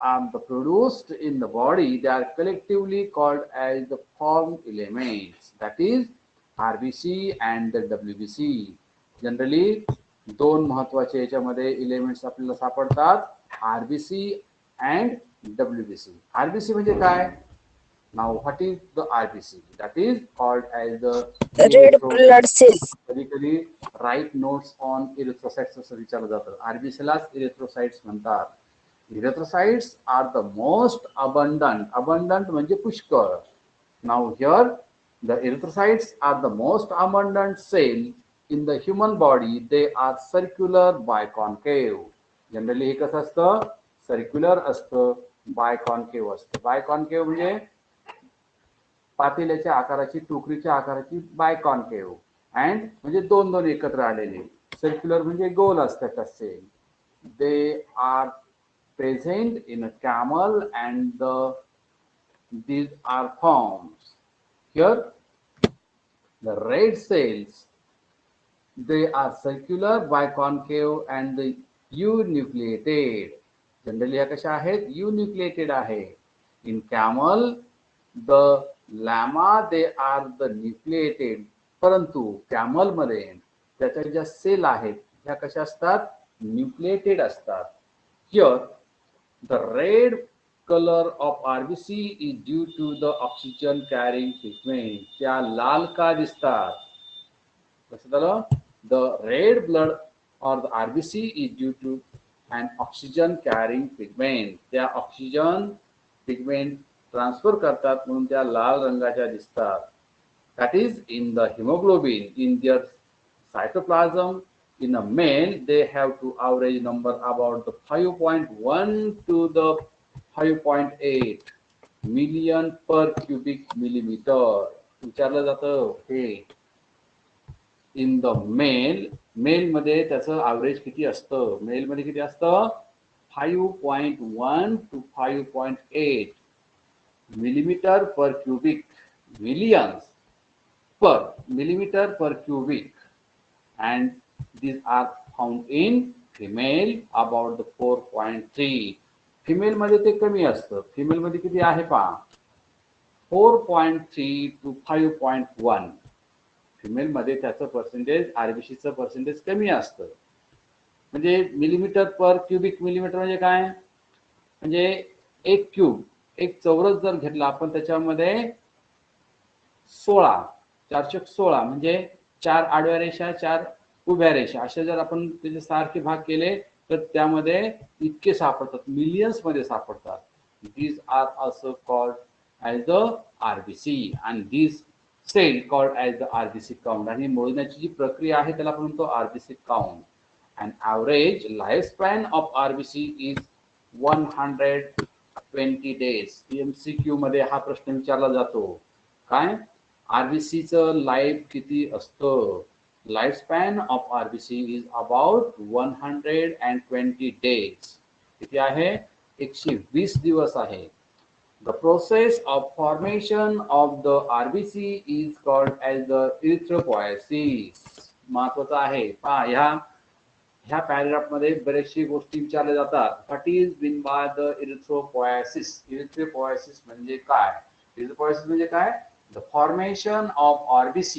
are produced in the body, they are collectively called as the formed elements. That is RBC and the WBC. Generally दोन महत्वाचे याच्यामध्ये elements आपल्याला सापडतात, RBC and WBC. RBC म्हणजे काय? Now what is the RBC? That is called as the Red blood cells. कधी कधी right notes on erythrocytes असं विचारलं जातं. आरबीसीलाच इरिथ्रोसाइट्स म्हणतात. Erythrocytes are the most abundant म्हणजे पुष्कळ. Now here the erythrocytes are the most abundant cell in the human body. They are circular biconcave. Generally हे कसं असतं? सर्क्युलर असतं, बायकॉन्केव्ह असतं. बायकॉन्केव्ह म्हणजे पातेल्याच्या आकाराची, टोकरीच्या आकाराची बायकॉन्केव्ह. अँड म्हणजे दोन दोन एकत्र आलेले. सर्क्युलर म्हणजे गोल असतात असे. They are present in a camel and these are forms. Here the red cells, they are circular, biconcave and eunucleated. Generally ह्या कशा आहेत? eunucleated आहे. In camel, the lamma, they are the nucleated. परंतु camel मध्ये त्याच्या ज्या sale आहेत ह्या कशा असतात? न्यूक्लिएटेड असतात. Here the red color of RBC is due to the oxygen carrying pigment. त्या लाल का दिसतात? कसं झालं? The red blood or the RBC is due to an oxygen carrying pigment. त्या ऑक्सिजन पिगमेंट ट्रान्सफर करतात म्हणून त्या लाल रंगाच्या दिसतात. That is in the hemoglobin in their cytoplasm. In a male, they have to average number about the 5.1 to the 5.8 million per cubic millimeter. विचारलं जातं हे. इन द मेल मध्ये त्याचं ॲव्हरेज किती असतं? मेल मध्ये किती असतं? 5.1 to 5.8 millimeter per cubic, millions per millimeter per cubic, and these are found in female about the 4.3. Female मध्ये ते कमी असतं. फिमेल मध्ये किती आहे पहा? 4.3 to 5.1. फिमेल मध्ये त्याचं पर्सेंटेज, आरबीसीचं पर्सेंटेज कमी असतं. म्हणजे मिलीमीटर पर क्युबिक मिलीमीटर म्हणजे काय? म्हणजे एक क्यूब, एक चौरस जर घेतला आपण त्याच्यामध्ये 16, 416 म्हणजे 4 आडव्या रेषा, 4 उभ्या रेषा असे जर आपण त्याचे सारखे भाग केले तर त्यामध्ये इतके सापडतात, मिलियन्स मध्ये सापडतात. These are also called as the RBC and these cell called as the RBC count. आणि मोजण्याची जी प्रक्रिया आहे त्याला आपण म्हणतो RBC count. And average lifespan of RBC is 120 days. MCQ मध्ये हा प्रश्न विचारला जातो. काय? RBC चं लाईफ किती असतं? Lifespan of RBC is about 120 days. किती आहे? 120 दिवस आहे. The process of formation of the RBC is called as the erythropoiesis. महत्वाचं आहे. पहा ह्या पॅराग्राफ मध्ये बरेचशी गोष्टी विचारल्या जातात. What is mean by the erythropoiesis? Erythropoiesis म्हणजे काय? Erythropoiesis म्हणजे काय? The formation of RBC.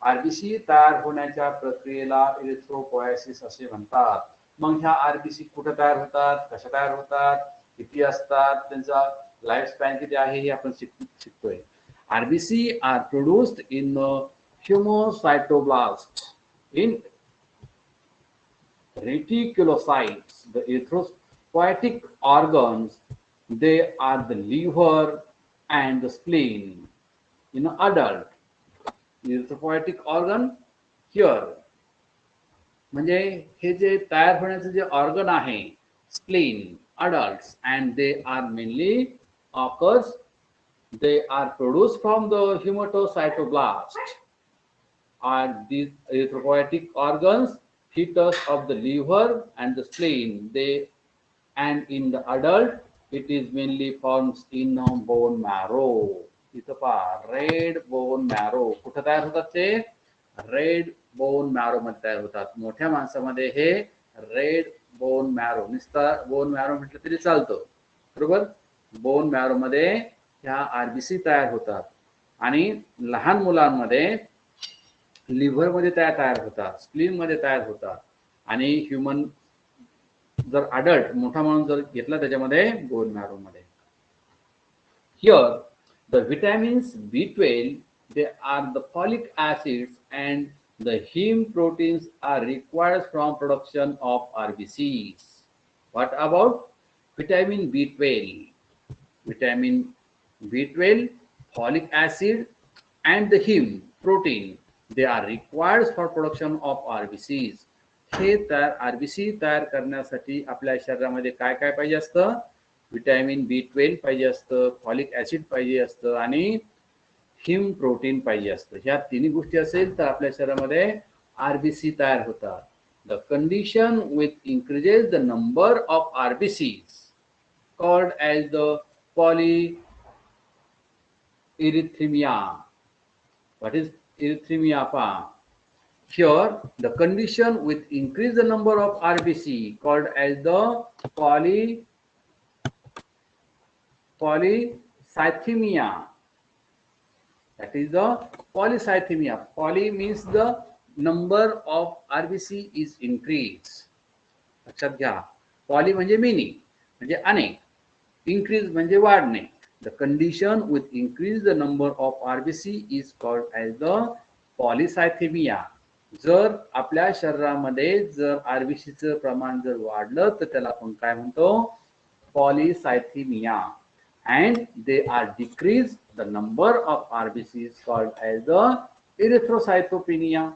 RBC तयार होण्याच्या प्रक्रियेला इरिथ्रोपोएसिस असे म्हणतात. मग ह्या आरबीसी कुठे तयार होतात, कशा तयार होतात, किती असतात, त्यांचा लाईफ स्पॅन किती आहे हे आपण शिकतोय. RBC are produced in hemocytoblast in reticulocytes. The erythropoietic organs, they are the liver and the spleen. In an adult, erythropoietic organ here म्हणजे हे जे तयार होण्याचे जे ऑर्गन आहे, spleen, adults, and they are mainly occurs, they are produced from the hematocytoblast. And these erythropoietic organs, fetus of the liver and the spleen, they and in the adult it is mainly formed in bone marrow. इथं पहा red bone marrow कुठं तयार होतात? ते red bone marrow मध्ये तयार होतात. मोठ्या माणसामध्ये हे रेड बोन मॅरो, नुसता बोन मॅरो म्हटलं तरी चालतं, बरोबर. बोन मॅरो मध्ये ह्या आरबीसी तयार होतात आणि लहान मुलांमध्ये लिव्हर मध्ये तयार होतात, स्प्लीन मध्ये तयार होतात आणि ह्युमन जर अडल्ट मोठा माणूस जर घेतला त्याच्यामध्ये बोन मॅरो मध्ये. Here, the vitamins B12, they are the folic acids and the heme proteins are required from production of RBCs. What about vitamin B12? Vitamin B12, folic acid and the heme protein, they are required for production of RBCs. हे RBC तयार करण्यासाठी आपल्या शरीरामध्ये काय काय पाहिजे असतं? Vitamin B12 पाहिजे असतं, फॉलिक ऍसिड पाहिजे असतं आणि हिम प्रोटीन पाहिजे असतं. ह्या तिन्ही गोष्टी असेल तर आपल्या शरीरामध्ये आरबीसी तयार होतात. The condition with increases the number of RBCs called as the polycythemia. What is erythemia? Here, the condition with increase the number of RBC called as the polycythemia. That is the polycythemia. Poly means the number of RBC is increased. लक्षात घ्या. Poly म्हणजे many म्हणजे अनेक, increase म्हणजे वाढणे. The condition with increase the number of RBC is called as the polycythemia. जर आपल्या शरीरामध्ये जर आरबीसीचं प्रमाण जर वाढलं तर त्याला आपण काय म्हणतो? Polycythemia. And they are decrease the number of RBCs called as the erythrocytopenia.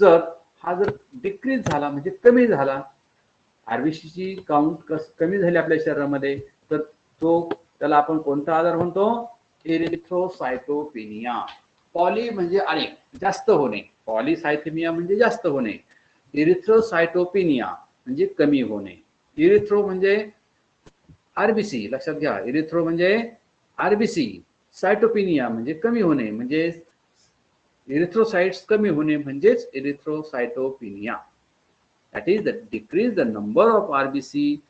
जर हा जर डिक्रीज झाला म्हणजे कमी झाला, आरबीसीची काउंट कमी झाली आपल्या शरीरामध्ये, तर त्याला आपण कोणता आजार म्हणतो? इरिथ्रोसायटोपेनिया. पॉली म्हणजे अनेक, जास्त होणे. पॉलीसायथेमिया म्हणजे जास्त होणे. इरिथ्रोसायटोपेनिया म्हणजे कमी होणे. इरिथ्रो म्हणजे आरबीसी, लक्षात घ्या. इरिथ्रो म्हणजे आरबीसी, सायटोपेनिया म्हणजे कमी होणे, म्हणजे इरिथ्रोसाइट्स कमी होणे म्हणजेच इरिथ्रोसायटोपेनिया. That is the decrease the number of RBC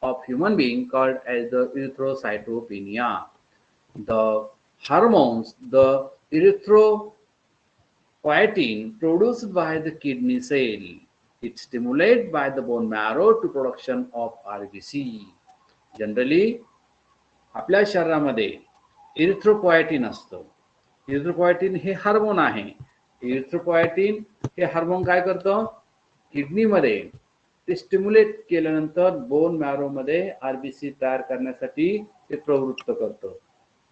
of human being called as the erythrocytopenia. The hormones, the erythropoietin produced by the kidney cell, it stimulated by the bone marrow to production of RBC. Generally, आपल्या शरीरामध्ये erythropoietin असतं. Erythropoietin हे hormone आहे. Erythropoietin हे hormone काय करतं? किडनीमध्ये ते stimulate केल्यानंतर बोन मॅरो मध्ये आरबीसी तयार करण्यासाठी ते प्रवृत्त करतं.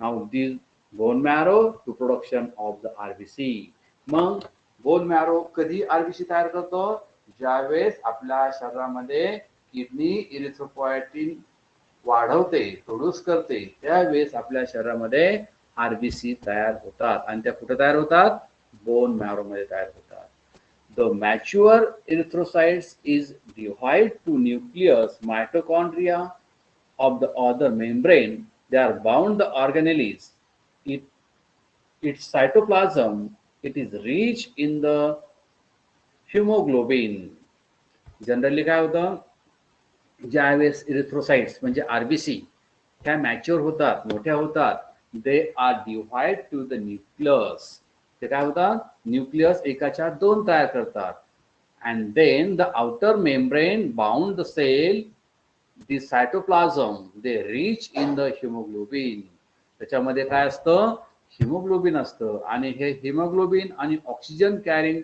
Now this bone marrow to production of the RBC. मग बोन मॅरो कधी आरबीसी तयार करतो? ज्यावेळेस आपल्या शरीरामध्ये किडनी इरिथ्रोपोएटिन वाढवते, प्रोड्यूस करते, त्यावेळेस आपल्या शरीरामध्ये आरबीसी तयार होतात. आणि त्या कुठे तयार होतात? बोन मॅरो मध्ये तयार होतात. The mature erythrocytes is divided to nucleus mitochondria of the other membrane. They are bound the organelles. Its cytoplasm, it is rich in the hemoglobin. Generally काय होतं? ज्यावेळेस इरिथ्रोसाइट्स म्हणजे आरबीसी ह्या मॅच्युअर होतात, मोठ्या होतात, they are divide to the nucleus. ते काय होतात? न्यूक्लियस एकाच्या दोन तयार करतात. And then the outer membrane bound the cell, the cytoplasm, they reach in the haemoglobin. त्याच्यामध्ये काय असतं? हिमोग्लोबिन असतं. आणि हे हिमोग्लोबिन आणि oxygen carrying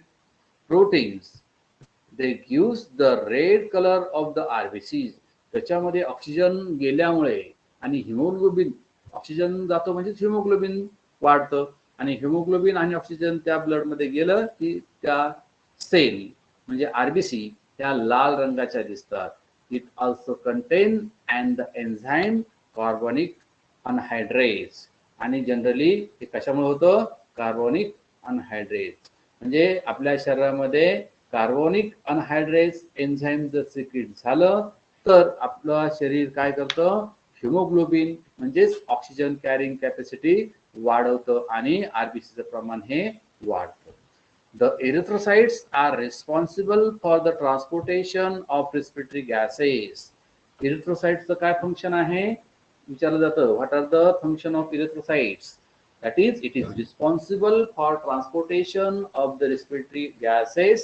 proteins, they gives the red colour of the RBC. त्याच्यामध्ये ऑक्सिजन गेल्यामुळे आणि हिमोग्लोबिन, ऑक्सिजन जातो म्हणजे हिमोग्लोबिन वाढतं आणि हिमोग्लोबिन आणि ऑक्सिजन त्या ब्लड मध्ये गेलं की त्या सेल म्हणजे आरबीसी त्या लाल रंगाच्या दिसतात. It also contain and the enzyme carbonic anhydrase. आणि जनरली हे कशामुळे होतं? Carbonic anhydrase. म्हणजे आपल्या शरीरामध्ये कार्बोनिक अनहायड्रेज एन्झाईम जर सिक्रेट झालं तर आपलं शरीर काय करतं? हिमोग्लोबिन म्हणजेच ऑक्सिजन कॅरिंग कॅपॅसिटी वाढवतं आणि आरबीसीचं प्रमाण हे वाढतं. The erythrocytes are responsible for the transportation of respiratory gases. Erythrocytes चं काय फंक्शन आहे? विचारलं जातं, what are the function of erythrocytes? That is, it is responsible for transportation of the respiratory gases,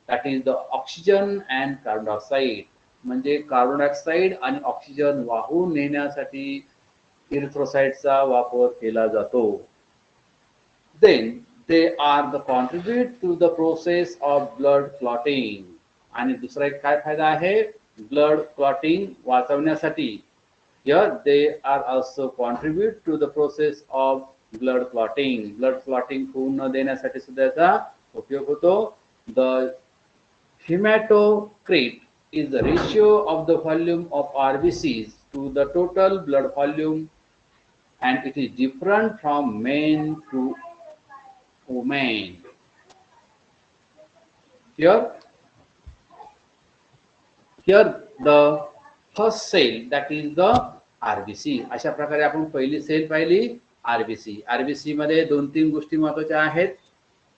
that is the oxygen and carbon dioxide. म्हणजे carbon dioxide आणि oxygen वाहून नेण्यासाठी इरिथ्रोसाइट्सचा वापर केला जातो. Then they are the contribute to the process of blood clotting. आणि दुसरा एक काय फायदा आहे ब्लड क्लॉटिंग वाचवण्यासाठी? Here they are also contribute to the process of blood clotting. Blood clotting होऊ न देण्यासाठी सुद्धा याचा उपयोग होतो. The hematocrit is the ratio of the volume of RBCs to the total blood volume, and it is different from men to women. Here the first cell, that is the RBC. अशा प्रकारे आपण पहिली sale पाहिली RBC. RBC मध्ये 2-3 गोष्टी महत्त्वाच्या आहेत,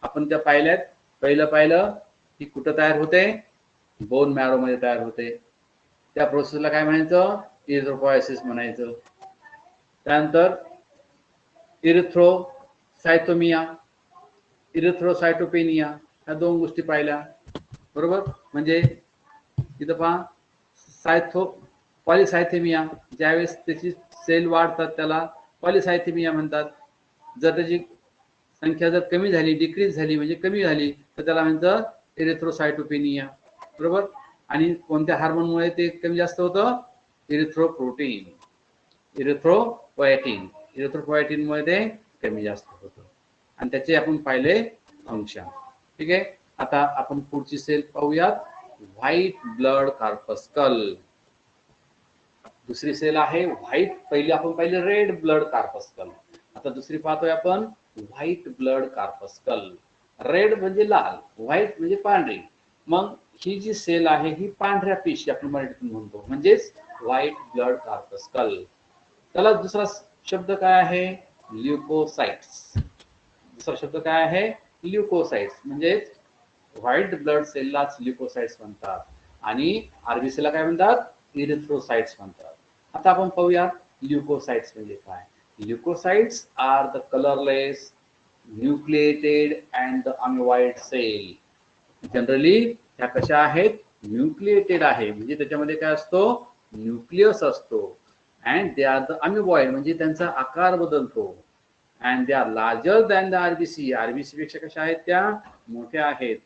आपण त्या पाहिल्यात. पहिलं पाहिलं की कुठं तयार होते? बोन मॅरो मध्ये तयार होते. त्या प्रोसेसला काय म्हणायचं? इरिथ्रोपोएसिस म्हणायचं. त्यानंतर इरिथ्रोसायटोमिया, इरिथ्रोसायटोपेनिया, ह्या 2 गोष्टी पाहिल्या, बरोबर? म्हणजे इथं पहा पॉलिसायथेमिया, ज्यावेळेस त्याची सेल वाढतात त्याला पॉलिसायथेमिया म्हणतात. जर त्याची संख्या जर कमी झाली, डिक्रीज झाली म्हणजे कमी झाली, तर त्याला म्हणतात इरिथ्रोसायटोपेनिया, बरोबर? आणि कोणत्या हार्मोनमुळे ते कमी जास्त होतं? इरिथ्रोप्रोटीन, इरिथ्रोपोएटिन. इरिथ्रोपोएटिनमुळे ते कमी जास्त होतं आणि त्याचे आपण पाहिले फंक्शन. ठीक आहे, आता आपण पुढची सेल पाहूयात, व्हाईट ब्लड कार्पस्कल. दुसरी सेल आहे व्हाईट. पहिली आपण पाहिले रेड ब्लड कार्पस्कल, आता दुसरी पाहतोय आपण व्हाईट ब्लड कार्पस्कल. रेड म्हणजे लाल, व्हाईट म्हणजे पांढरी. मग ही जी सेल आहे ही पांढऱ्या पेशी आपण मराठीतून म्हणतो, म्हणजेच व्हाईट ब्लड कार्पस्कल. त्याला दुसरा शब्द काय आहे? ल्युकोसाइट्स. दुसरा शब्द काय आहे? ल्युकोसाइट्स. म्हणजे व्हाईट ब्लड सेललाच ल्युकोसाइट्स म्हणतात आणि आरबीसी ला काय म्हणतात? इरिथ्रोसाइट्स म्हणतात. आता आपण पाहूया ल्युकोसाइट्स म्हणजे काय. Leukocytes are the colourless, nucleated and the amoeboid cell. Generally ह्या कशा आहेत? न्यूक्लिएटेड आहे, म्हणजे त्याच्यामध्ये काय असतो? न्यूक्लियस असतो. अँड दे आर द अमिवाइड, म्हणजे त्यांचा आकार बदलतो. and they are larger than the RBC. RBC पेक्षा कशा आहेत त्या? मोठ्या आहेत.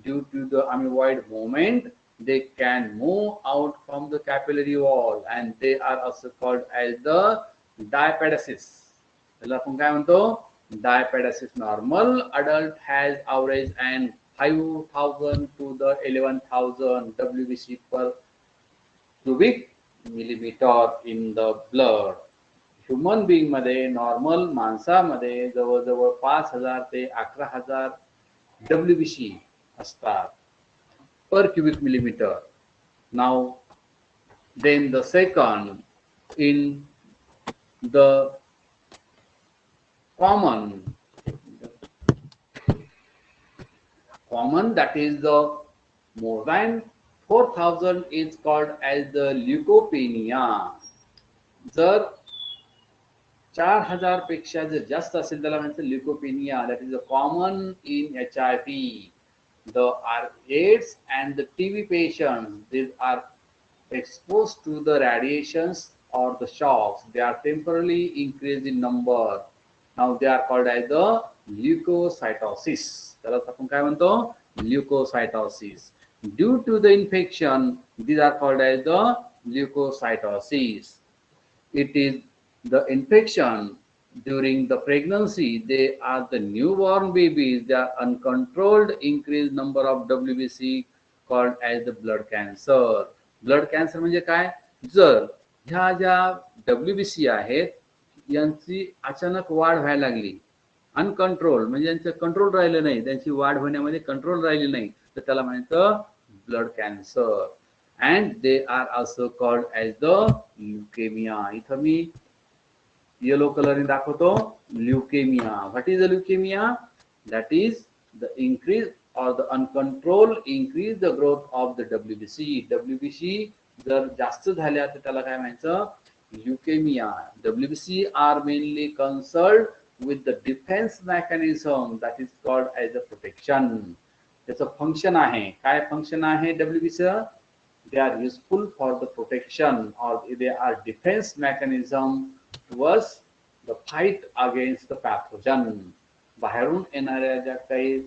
Due to the amoeboid movement, they can move out from the capillary wall and they are also called as the diapedices. त्याला आपण काय म्हणतो? Diapedices. Normal adult has average and 5,000 to the 11,000 WBC per cubic millimeter in the blood. Human being मध्ये, normal माणसामध्ये जवळजवळ 5,000 ते 11,000 WBC असतात per cubic millimetre. Now then the second in the common, that is the more than 4,000 is called as the leukopenia. जर 4,000 पेक्षा जर जास्त असेल त्याला म्हणतात leukopenia. That is a common in HIV. The AIDS and the TB patients, these are exposed to the radiations or the shocks. They are temporarily increased in number. Now they are called as the leukocytosis. त्याला आपण काय म्हणतो? Leukocytosis. Due to the infection, these are called as the leukocytosis. It is the infection during the pregnancy. They are the newborn babies. They are uncontrolled increased number of WBC called as the blood cancer. Blood cancer म्हणजे काय? जर ह्या ज्या WBC आहेत यांची अचानक वाढ व्हायला लागली, अनकंट्रोल म्हणजे यांचं कंट्रोल राहिलं नाही, त्यांची वाढ होण्यामध्ये कंट्रोल राहिली नाही, तर त्याला म्हणतात blood cancer. And they R also called as the leukaemia. इथं मी येलो कलर दाखवतो leukaemia. What is the leukaemia? That is the increase or the uncontrolled increase the growth of the WBC. WBC जर जास्त झाल्या तर त्याला काय म्हणायचं? leukemia. WBC are mainly concerned with the defense mechanism that is called as a protection. त्याचं function आहे, काय फंक्शन आहे WBC? They are useful for the protection or they are defense mechanism towards the fight against the pathogen. बाहेरून येणाऱ्या ज्या काही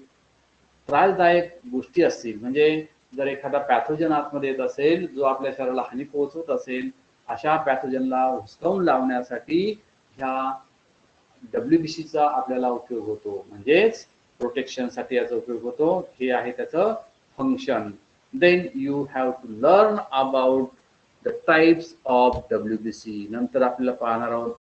त्रासदायक गोष्टी असतील, म्हणजे जर एखादा पॅथोजन आतमध्ये येत असेल जो आपल्या शरीराला हानी पोहोचवत असेल, अशा पॅथोजनला हुसकावून लावण्यासाठी ह्या WBCचा आपल्याला उपयोग होतो, म्हणजेच प्रोटेक्शनसाठी याचा उपयोग होतो. हे आहे त्याचं function. Then you have to learn about the types of WBC. नंतर आपल्याला पाहणार आहोत